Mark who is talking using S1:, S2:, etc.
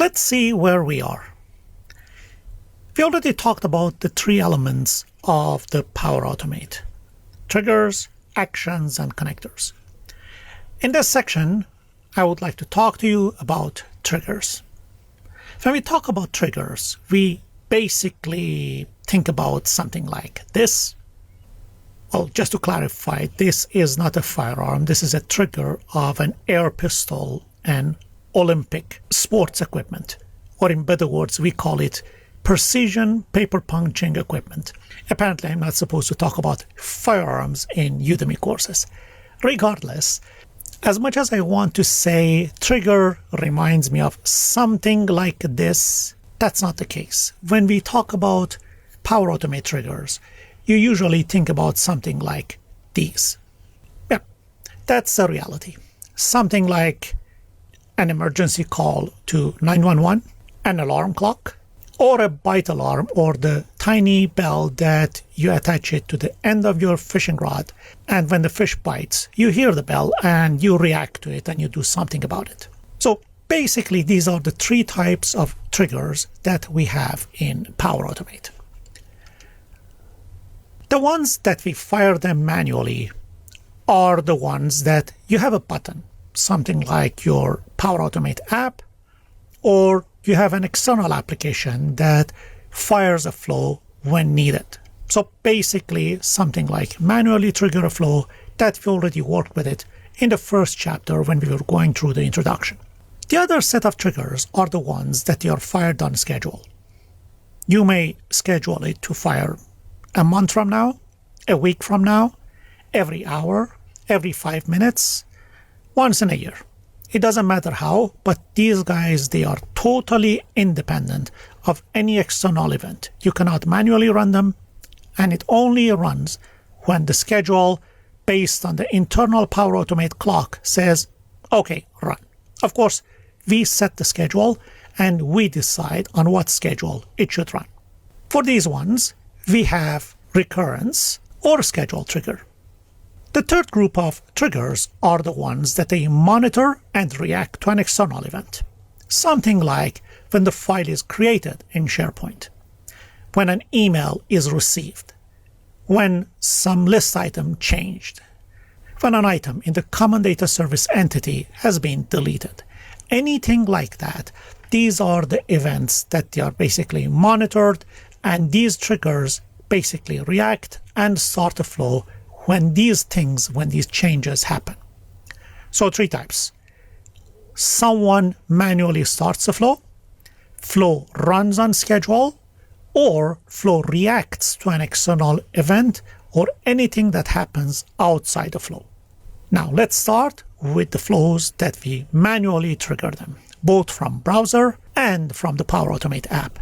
S1: Let's see where we are. We already talked about the three elements of the Power Automate: triggers, actions, and connectors. In this section, I would like to talk to you about triggers. When we talk about triggers, we basically think about something like this. Well, just to clarify, this is not a firearm. This is a trigger of an air pistol and Olympic sports equipment, or in better words, we call it precision paper punching equipment. Apparently, I'm not supposed to talk about firearms in Udemy courses. Regardless, as much as I want to say trigger reminds me of something like this, that's not the case. When we talk about Power Automate triggers, you usually think about something like these. Yeah, that's the reality. Something like an emergency call to 911, an alarm clock, or a bite alarm, or the tiny bell that you attach it to the end of your fishing rod, and when the fish bites, you hear the bell and you react to it and you do something about it. So basically, these are the three types of triggers that we have in Power Automate. The ones that we fire them manually are the ones that you have a button, something like your Power Automate app, or you have an external application that fires a flow when needed. So basically something like manually trigger a flow that we already worked with it in the first chapter when we were going through the introduction. The other set of triggers are the ones that you are fired on schedule. You may schedule it to fire a month from now, a week from now, every hour, every 5 minutes, once in a year. It doesn't matter how, but these guys, they are totally independent of any external event. You cannot manually run them, and it only runs when the schedule based on the internal Power Automate clock says, okay, run. Of course, we set the schedule and we decide on what schedule it should run. For these ones, we have recurrence or schedule trigger. The third group of triggers are the ones that they monitor and react to an external event. Something like when the file is created in SharePoint, when an email is received, when some list item changed, when an item in the Common Data Service entity has been deleted. Anything like that. These are the events that they are basically monitored, and these triggers basically react and start a flow when these changes happen. So three types. Someone manually starts a flow runs on schedule, or flow reacts to an external event or anything that happens outside the flow. Now let's start with the flows that we manually trigger them, both from browser and from the Power Automate app.